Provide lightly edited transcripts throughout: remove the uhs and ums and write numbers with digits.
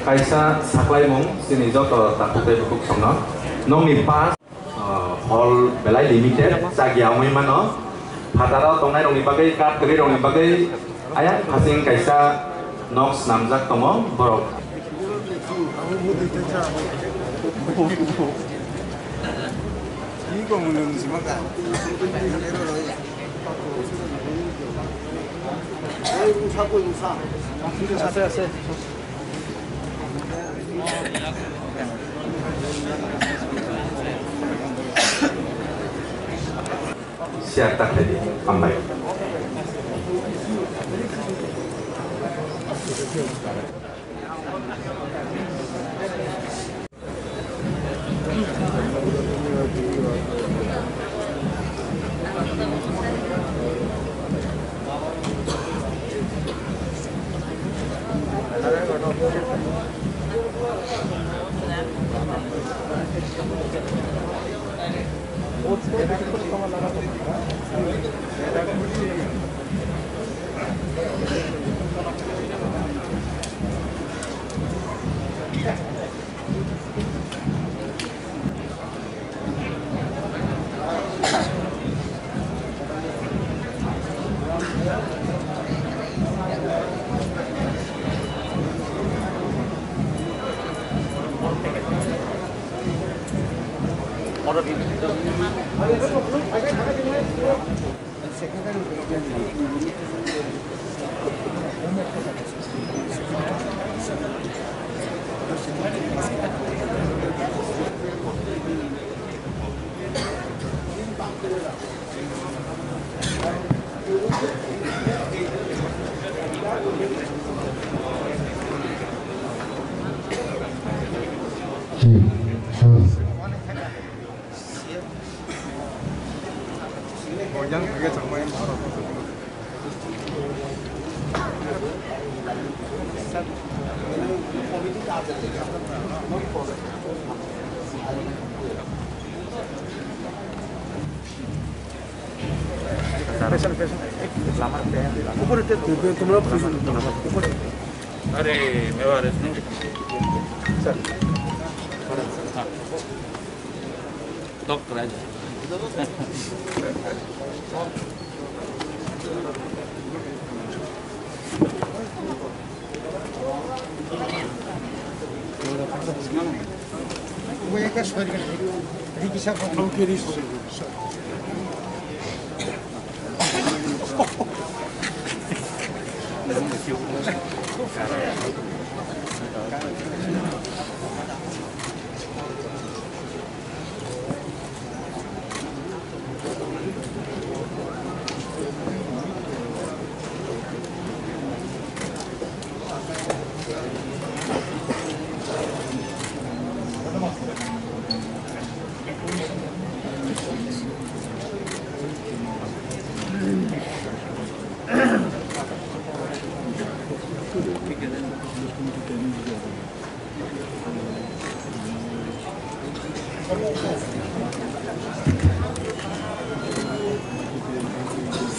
Kaisa saklai mong sini joto takute bukuk somno nong ni pas hall belai limited sagi amoi mano hatara tongnai rong ni bagai kat kri rong ni bagai ayat hasing kaisa nox namjak tomo borok 이거 먹는 지 막아. 아이고 사고 인사. 샀어요. siap tak tadi ambai 그냥 그게 정말 바로 अरे मैं वाले सुन sir doctor है वो एक शहर का है कि सब लोग के लिए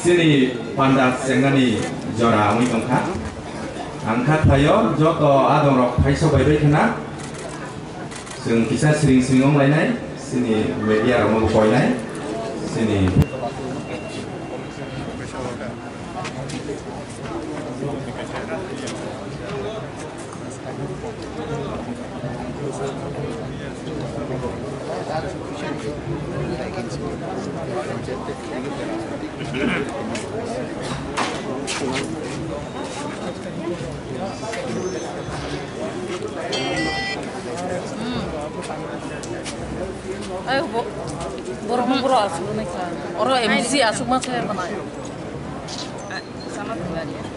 sini pandak sengani jora amui tongkha angkat payo joto adong rok paiso bai bai khana sing kisa sering singong lainai sini media romo koinai sini Ayo, borong-borong asuk nih kan. Orang MC asuk mah saya mana? Sama pribadi.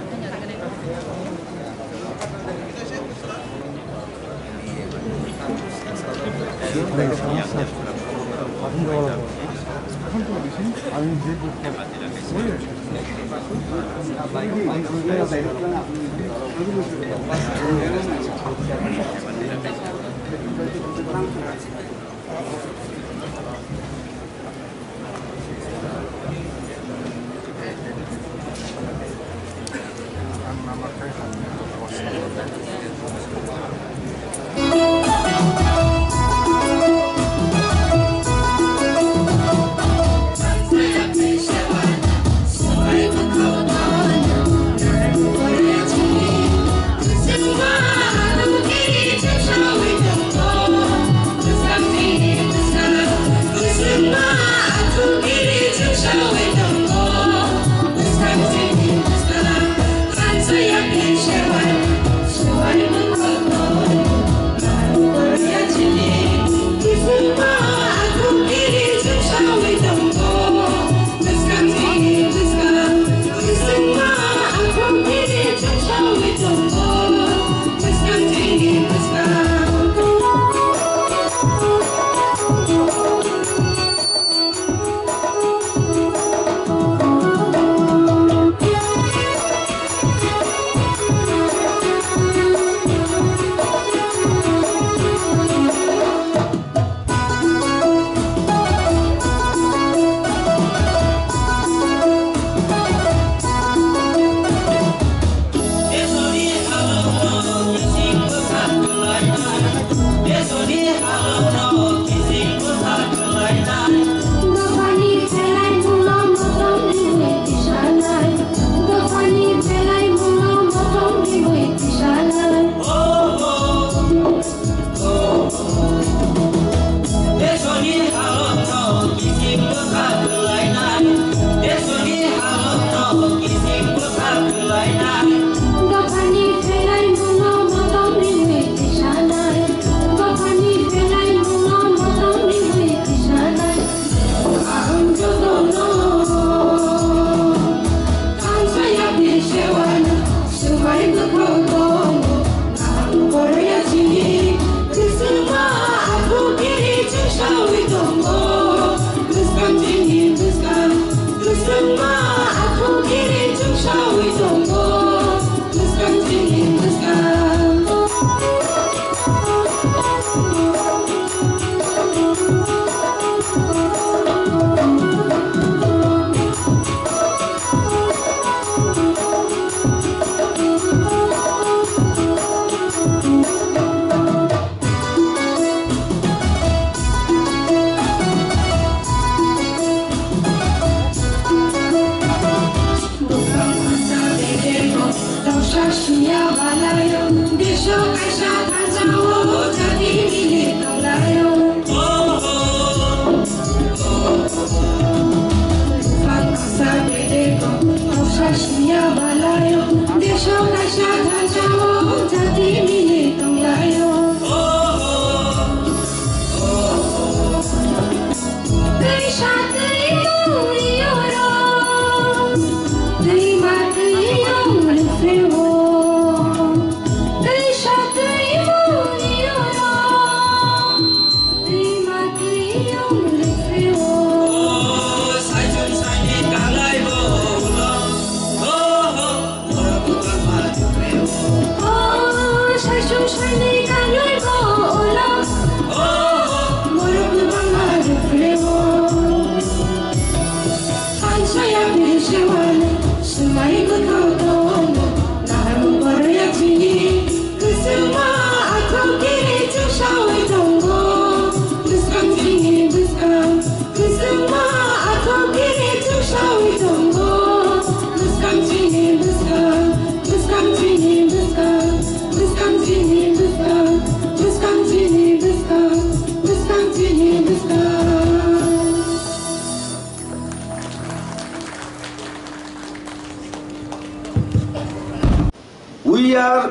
We are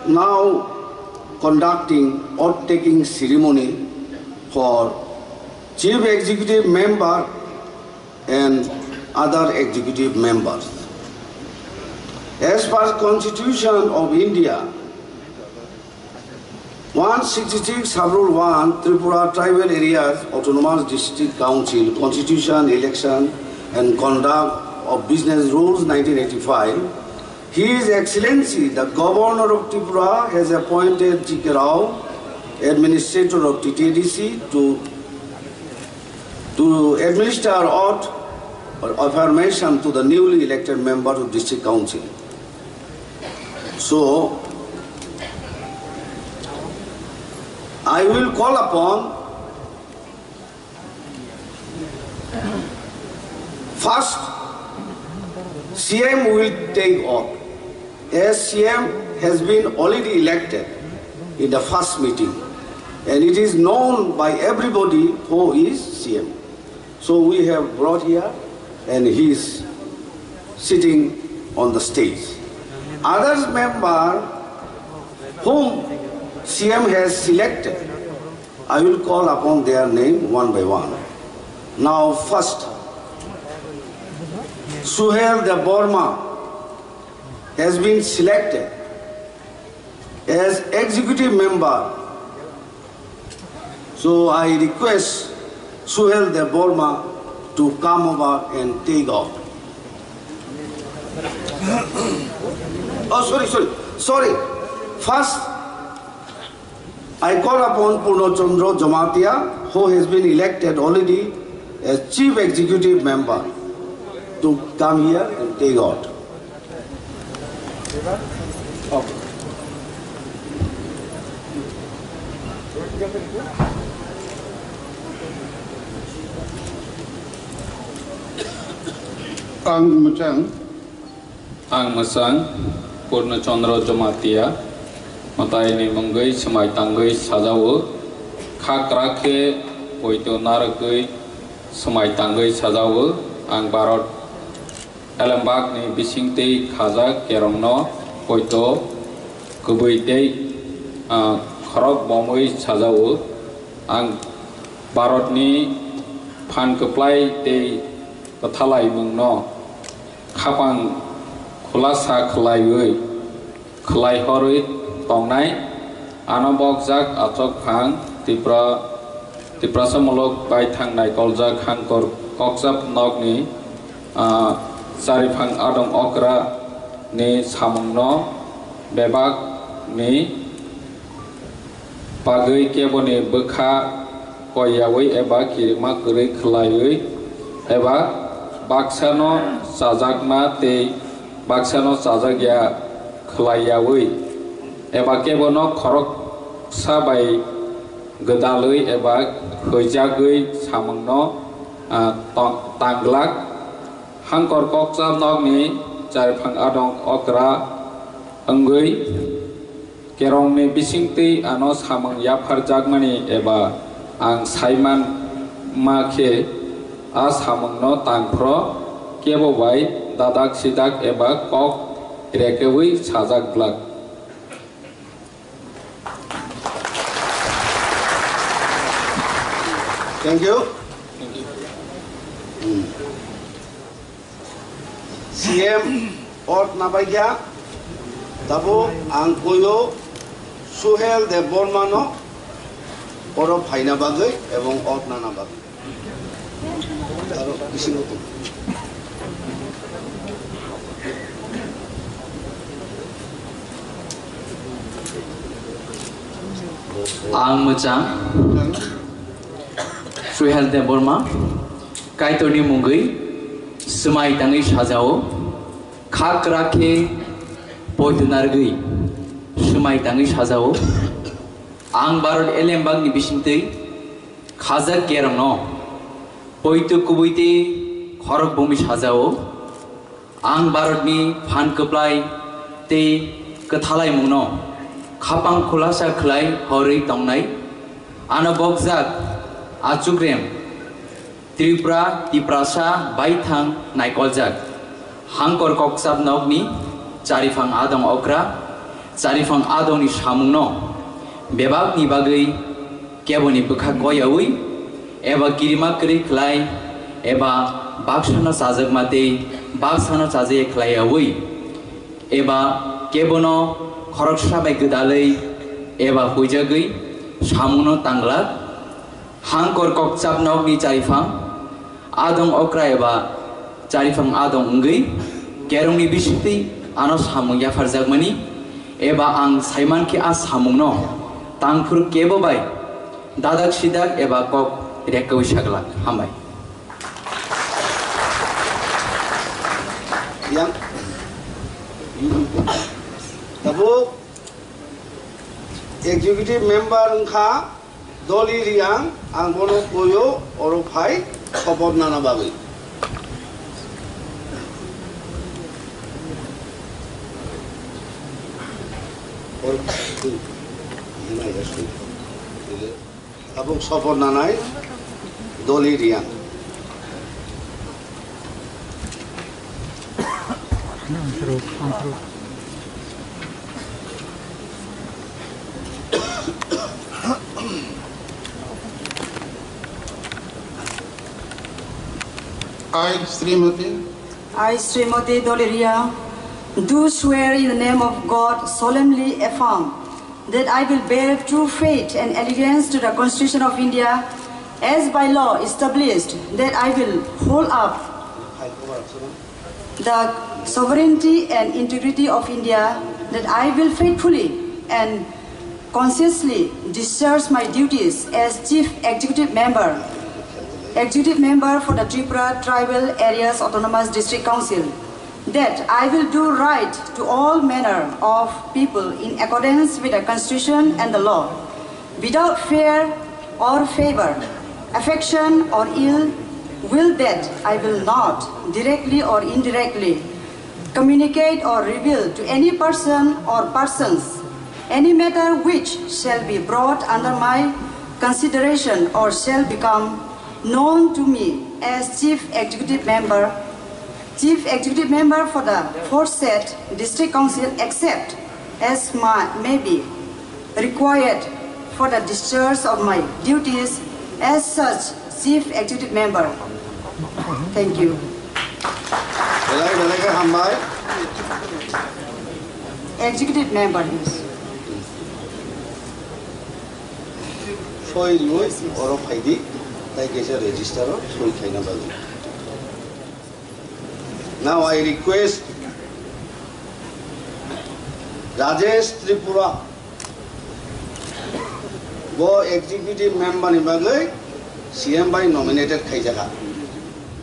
now conducting oath-taking ceremony for Chief Executive Member and other executive members. As per Constitution of India, 166 Sub-Rule 1, Tripura Tribal Areas Autonomous District Council, Constitution, Election and Conduct of Business Rules 1985, His Excellency, the Governor of Tripura, has appointed G.K. Rao, Administrator of TTAADC, to administer oath or affirmation to the newly elected members of District Council. So I will call upon first CM will take off, as CM has been already elected in the first meeting, and it is known by everybody who is CM. So we have brought here, and he is sitting on the stage. Other member whom CM has selected, I will call upon their name one by one. Now first, Suhail de Borma has been selected as executive member. So I request Suhail de Borma to come over and take off. Oh, sorry. First, I call upon Purnachandra Jamatia, who has been elected already as chief executive member, to come here and take out. Okay. Ang masang Purnachandra Jamatia matai ni manggai semai tanggai sajawo khakrake poito naragai semai tanggai sajawo ang Bharat elambak ni bisingtei khaja kerongno poito kubuitei kharok bomoi sajawo ang Bharat ni phan keplai tei kathalai mungno khapang khulasa khlaioi khlai horoi tongnai anabok jak achok khang TIPRA samolok bai thangnai koljak khang kor kokjap nokni sarifang adong okra ni samungno bebak ni pagai keboni bekha koyawi eba kirima kuri khlaioi eba baksano sajakma te baksano sajagya khlaiyawi eba kebono khorok sabai gedalui eba khojagui samangno tanglak hangkor kokjam nokni charphang adong okra angui kerongni bisingti ano samang yapar jagmani eba ang saiman makhe a samangno tangpro kebo bai dadak sidak eba kok rekewi sajaglak. Thank you. CM or Nabaya Tabo Angkoyo Suhail de Bormano or of Hainabagai among Ot Nanabag. Ang Machang Suhail de Borma Kaitoni Mungui Sumai Tangi Shazao Kakrake Poitunargui Sumai Tangi Shazao Ang Barod Elembag Nibishinte Kazak Gerano Poitu Kubuiti Korok Bumi Shazao Ang Barod ni Fan Kuplai Te Kathalai Muno Kapang Kulasa Klai Hori Tongnai Anabokzak Achukrem Tripura Tiprasa Baithang Naikoljak Hangkor Koksab Nogni Charifang Adong Okra Charifang Adong ni Samungno Bebak ni Bagai Keboni Bukha Goyawi Eba Kirima Kri Klai Eba Baksana Sajak Mate Baksana Saje Klai Awi Eba Kebono Khoroksa Bai Gudalei Eba Hujagui Samungno Tanglak Hangkor kokcap nok ni charifang adong okra eba charifang adong ungui kerong ni bisiti ano samung ya farjagmani eba ang saiman ki as samung no tangfur kebo bai dadak sidak eba kok rekawi saglak hambai yang Abu executive member Kha Doli Riang Angbono Koyo Oropai Kopor Nana Babi. Abu Sopor Nanai Doli Riang. I, Srimati Doliria, do swear in the name of God, solemnly affirm that I will bear true faith and allegiance to the Constitution of India as by law established, that I will hold up the sovereignty and integrity of India, that I will faithfully and conscientiously discharge my duties as Chief Executive Member for the Tripura Tribal Areas Autonomous District Council, that I will do right to all manner of people in accordance with the Constitution and the law, without fear or favor, affection or ill will, that I will not directly or indirectly communicate or reveal to any person or persons any matter which shall be brought under my consideration or shall become known to me as Chief Executive Member for the aforesaid District Council, except as may be required for the discharge of my duties as such Chief Executive Member. Thank you. Executive Member, yes. Now I request Rajesh Tripura, go executive member ni bagai CM by nominated Kaijaga.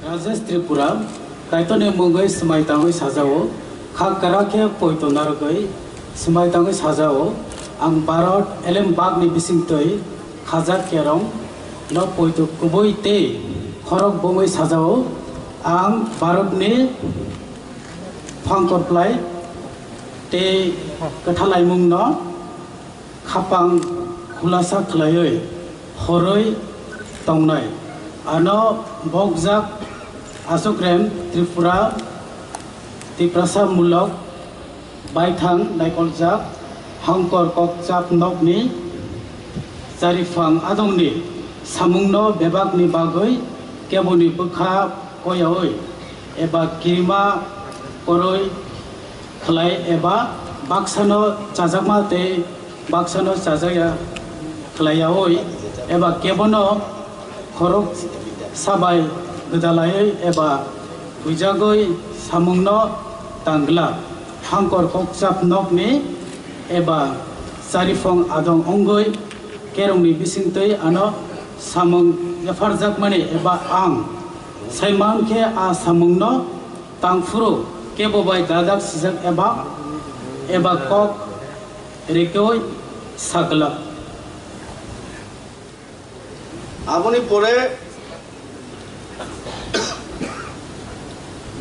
Rajesh Tripura, kaitone mungai semai tangoi sajao, khakkarake poito nargai semai tangoi sajao, ang Bharat elem bagni bisingtoi khajak kerong no poito kuboi te khorok bomoi sajao, ang Bharat ni phangkorplai te kathalai mung no khapang khulasa khlaioi horoi tongnai ano bogjak Asokram Tripura Tiprasa mulok baithang naikoljak hangkor kokjap nokni jarifang adongni samungno bebakni bagoi keboni bukha koyaoi eba kirima koroi khlai eba baksano chajakma te baksano chajaya khlaiyaoi eba kebono khorok sabai gudalai eba bujagoi samungno tangla hangkor kokjap nokni eba sarifong adong ongoi kerongni bisingtoi ano samung yafarjak mane eba ang saiman ke a samungno tangfuru kebobai dadak sijak eba kok rekoi sakla আপনি পরে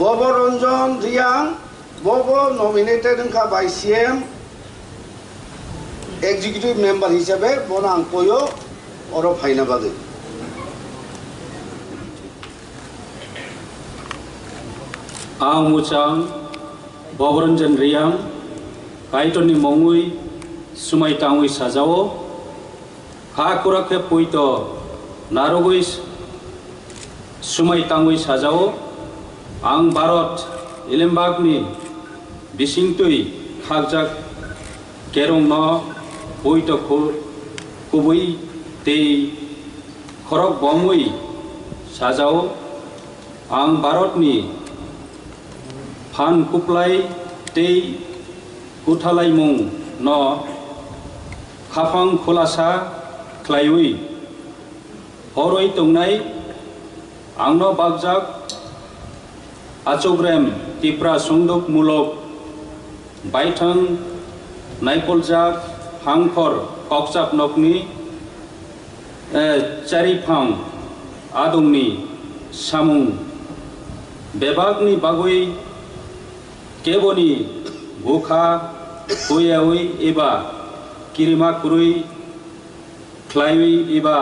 Bob Ranjan Reang Bob nominated by CM executive member হিসেবে বনাং কয়ো or ফাইনা বাদে ang muchang boboranjan riang kaitoni mongui sumai tangui sajao khakurakhe poito narogui sumai tangui sajao ang Bharat ilembagni bisingtui khagjak kerong no poito kubui te khorok bomui sajao ang Bharat ni phan kuplai te kuthalai mung no khafang khulasa khlaiui horoi tongnai angno bagjak Asokram Tipra Sungduk mulok baithang नायकलजाक हांखर ककचाप नकनी चारिफां आदंनि सामुं बेबागनि बागै केबनि बुखा हुयावै एबा किरिमा कुरुई ख्लायवै एबा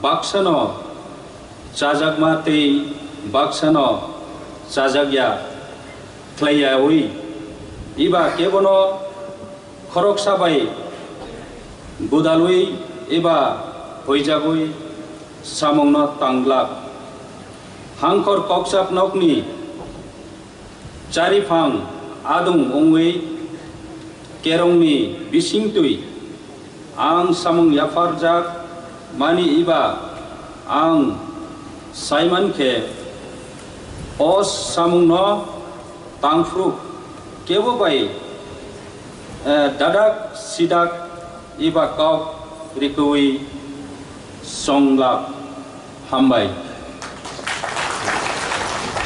बाक्सानो चाजागमा तै बाक्सानो चाजागया ख्लायावै एबा केबनो खरक साबाय गुदालवै एबा हयजागै सामुंनो तांग्लाक हांखर ककचाप नकनि चारिफां आदुं अंगै केरंनि बिसिंतुई आं सामुं याफारजाक मानि इबा आं साइमानखे अस सामुंनो तांफ्रुक केबो बाय दादाक सिदाक इबा कक रिकुई संलाप हामबाय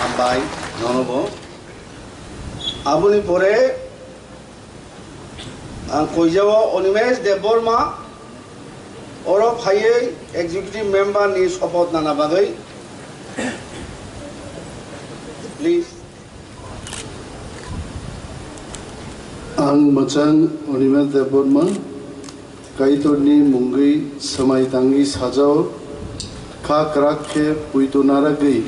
हामबाय ननबो आबुनि परे आं कइजाव अनिमेश देबबर्मा अर फायै एग्जीक्यूटिव मेम्बर नि शपथ नाना बागै प्लीज आं मोजां अनिमेश देबबर्मा काइटरनि मुंगै समायतांनि साजाव खाक्राखे पुइतनारागै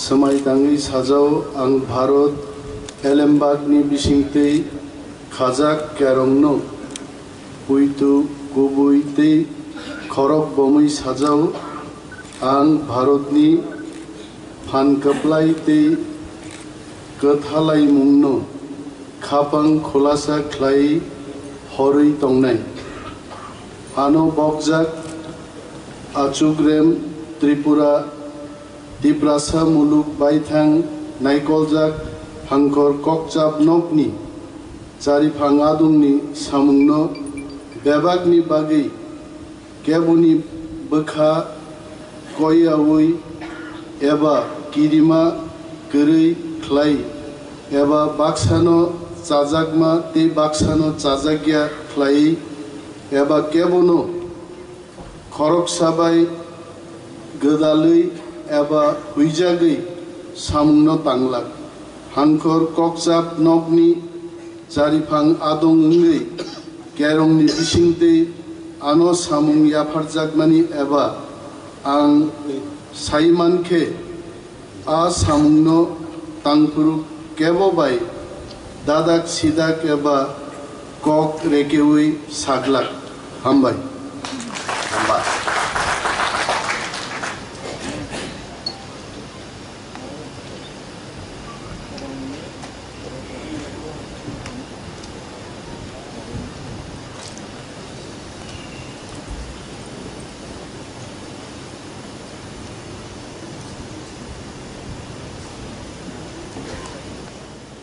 समायतांनि साजाव आं भारत एलेमबागनि बिसिंतै खाजाक केरंनो पुइतु गुबुइतै खरक बमै साजाव आं भारतनि फानकप्लायतै कथालाय मुंनो खापां खुलासा ख्लाय हरै तंनाय आनो बकजाक आचुग्रेम त्रिपुरा तिप्रासा मुलुग बायथां नायकलजाक हांखर ककचाप नकनि चारिफां आदुंनि सामुंनो बेबागनि बागै केबुनि बोखा कयावै एबा किरिमा गरै ख्लाय एबा बाक्सानो चाजागमा ते बाक्सानो चाजाग्या ख्लाय एबा केबनो खरक साबाय गोदालै एबा हुइजागै सामुंनो तांलाक हांखर ककचाप नकनि चारिफां आदं अंगै केरंनि बिसिंतै आनो सामुं याफारजागमानि एबा आं साइमानखे आ सामुंनो तांफ्रुक केबोबाय दादाक सिदाक एबा कक रेकेवै साग्लाक हामबाय हामबाय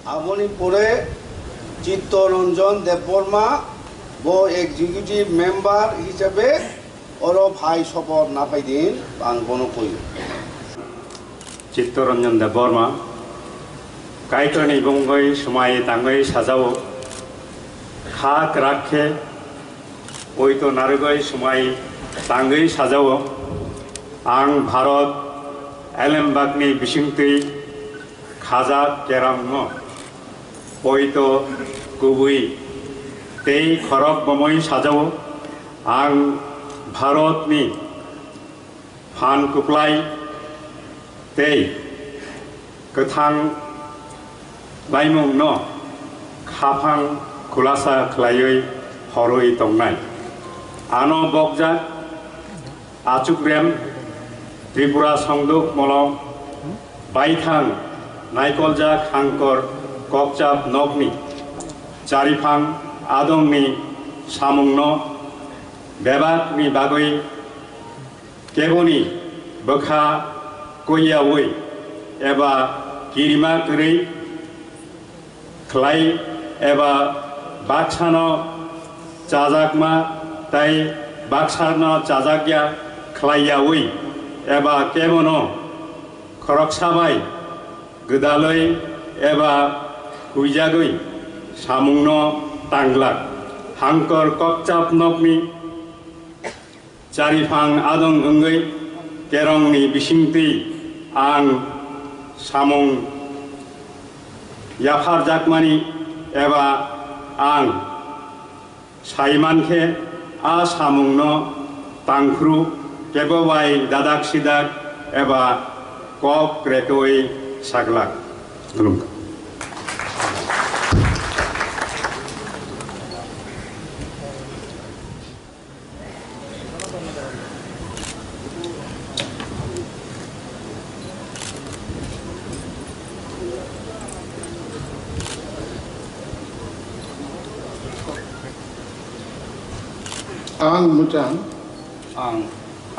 आबुनि परे चित्तरंजन देबबर्मा बो एग्जीक्यूटिव मेम्बर हिसाबे और भाई शपथ नाफाइदिन आं बनो कइ चित्तरंजन देबबर्मा काइटरनि बुंगै समाय तांगै साजाव खाक राखे ओइतो नारगै समाय तांगै साजाव आं भारत एलेमबागनि बिसिंतै खाजा केरांनो ओइतो गुबै तै खरक बमै साजाव आं भारतनि फानकुप्लाय तै गोथां लाइमुंनो खाफां खुलासा ख्लायै हरै तंनाय आनो बकजाक आचुग्रेम त्रिपुरा संदुक मलं बायथां नायकलजाक हांखर ककचाप नकनि चारिफां आदंनि सामुंनो बेबागनि बागै केबनि बोखा कयावै एबा किरिमा गरै ख्लाय एबा बाक्सानो चाजागमा तै बाक्सानो चाजाग्या ख्लायावै एबा केबनो खरकसाबाय गोदालै एबा हुइजागै सामुंनो tanglak hangkor kokchap nokni jarifang adong ungui kerongni bisingti ang samung yafar jakmani eba ang saimanke a samungno tangkru kebobai dadak sidak eba kok krekoi saglak. Tulung.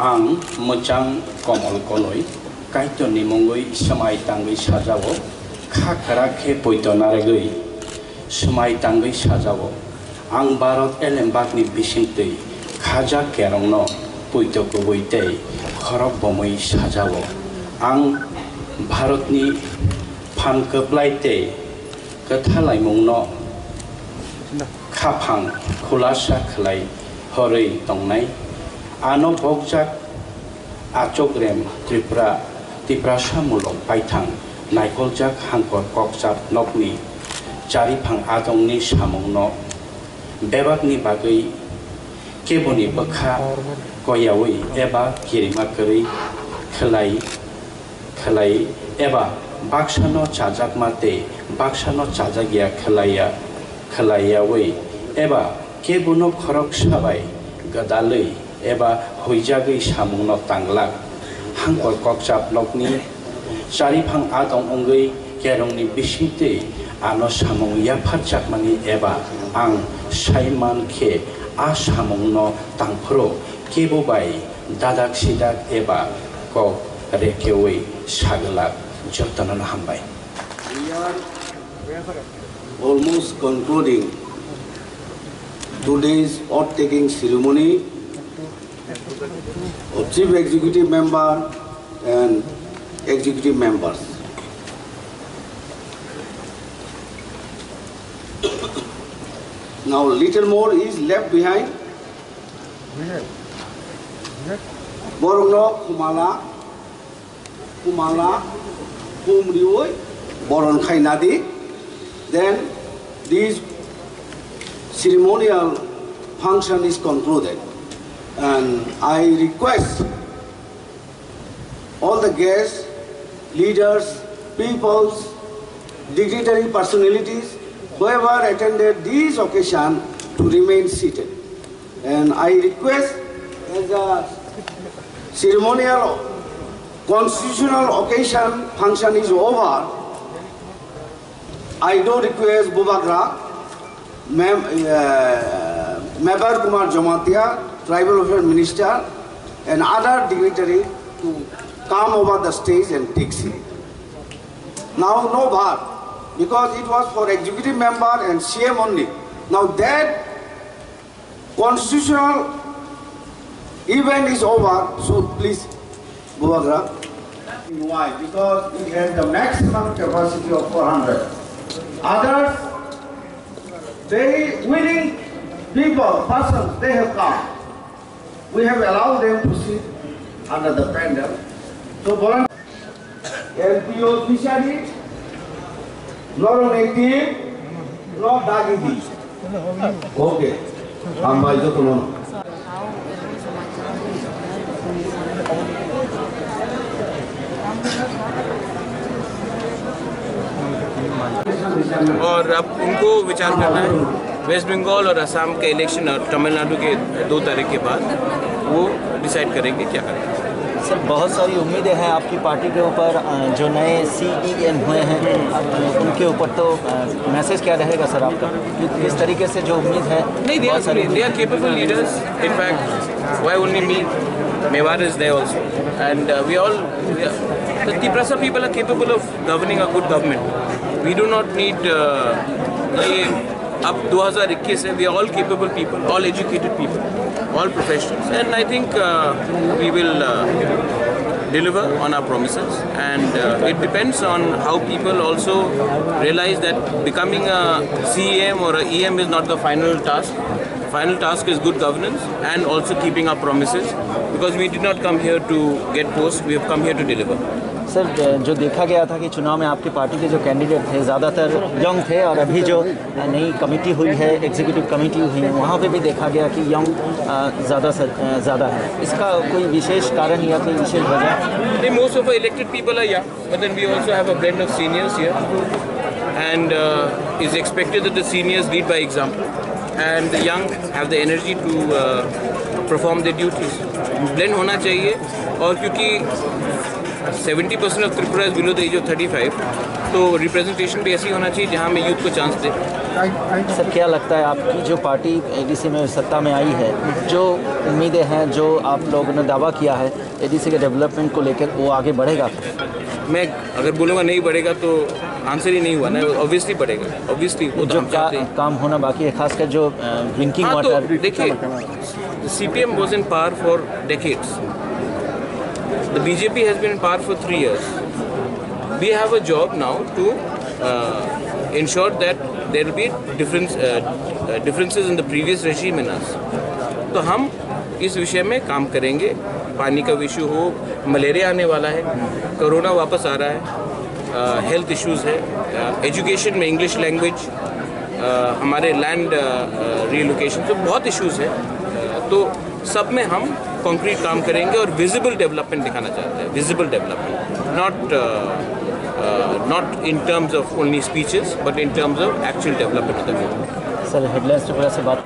Ang mucang komol koloi kaito ni mongoi samai tanggui sajao khakra khe poitonaragui samai tanggui sajao ang Bharat elembak ni bisingtei khaja kerongno poito kuboitei khorok bomoi sajao ang Bharat ni phan koplaitei kathalai mungno khapang khulasa khlai hori tongnai ano bogjak achogrem tripura samulok paithang naikoljak hangkor kokjak nokni jarifang adongni samungno bebakni bagui keboni bakha koyawi eba kirimakari khlai eba baksano chajak mate baksano chajagia khlayawai eba kebono khorok sabai gadalui eba hoijagui samungno tanglak hangkor kokchap nokni jarifang adong ungui kerongni bisingtei ano samung yafar jakmani eba ang saiman khe a samungno tangphro kebobai dadak sidak eba kok rekewi saglak jotonon hambai. We are almost concluding today's oath-taking ceremony of Chief Executive Member and Executive Members. Now little more is left behind. Borongno kumala kumrioi boron khainadi. Then this ceremonial function is concluded, and I request all the guests, leaders, peoples, dignitary personalities, whoever attended this occasion to remain seated. And I request, as the ceremonial constitutional occasion function is over, I do request Bubagra, Mebar Kumar Jamatia, Tribal Affairs Minister, and other dignitary to come over the stage and take seat. Now no bar, because it was for executive member and CM only. Now that constitutional event is over, so please, Bubagra. Why? Because it has the maximum capacity of 400. Others, very willing people, persons, they have come. We have allowed them to sit under the pandal. So, LPO fishery, not native, not Dagidi. Okay. और अब उनको विचार करना है waste Bengal और असम के election और तमिलनाडु के 2 तारीख के बाद वो डिसाइड करेंगे क्या करना है। सर बहुत सारी उम्मीदें हैं आपकी पार्टी के ऊपर, जो नए CEM हुए हैं उनके ऊपर, तो मैसेज क्या रहेगा सर आपका? इस तरीके से जो उम्मीद है नहीं, they are capable leaders, in fact why only me, Mewar is there also, and the TIPRA people are capable of governing a good government. We do not need अब 2021 है, we are all capable people, all educated people, all professionals, and I think we will deliver on our promises, and it depends on how people also realize that becoming a CEM or a EM is not the final task. Final task is good governance and also keeping our promises, because we did not come here to get posts, we have come here to deliver. Sir, जो देखा गया था कि चुनाव में आपकी party के जो कैंडिडेट थे ज़्यादातर यंग थे, और अभी जो नई कमेटी हुई है, एग्जीक्यूटिव कमेटी हुई है, वहाँ पे भी देखा गया कि यंग ज़्यादा है। इसका कोई विशेष कारण या कोई विशेष वजह? Most of our elected people are young, but then we also have a blend of seniors here, and it's expected that the seniors lead by example, and the young have the energy to perform their duties. Blend होना चाहिए, और क्योंकि 70% of Tripura is below the age of 35, तो representation भी ऐसी होना चाहिए जहाँ में यूथ को चांस दे। सर, क्या लगता है आपकी जो पार्टी एडीसी में सत्ता में आई है, जो उम्मीदें हैं, जो आप लोगों ने दावा किया है एडीसी के डेवलपमेंट को लेकर, वो आगे बढ़ेगा? मैं अगर बोलूँगा नहीं बढ़ेगा तो आंसर ही नहीं हुआ ना। ऑब्वियसली बढ़ेगा, ऑब्वियसली। वो जो काम होना बाकी है, खासकर जो ड्रिंकिंग वाटर। तो देखिए, CPM was in power for decades. The BJP has been in power for 3 years. We have a job now to ensure that there will be differences in the previous regime in us. तो हम इस विषय में काम करेंगे। पानी का issue हो, मलेरिया आने वाला है, कोरोना वापस आ रहा है, हेल्थ इश्यूज है, एजुकेशन में इंग्लिश लैंग्वेज, हमारे लैंड रीलोकेशन, तो बहुत इश्यूज है। तो सब में हम कॉन्क्रीट काम करेंगे और विजिबल डेवलपमेंट दिखाना चाहते हैं। Visible development, not in terms of only speeches, but in terms of actual development of the government. Sir, headlines Tripura से बात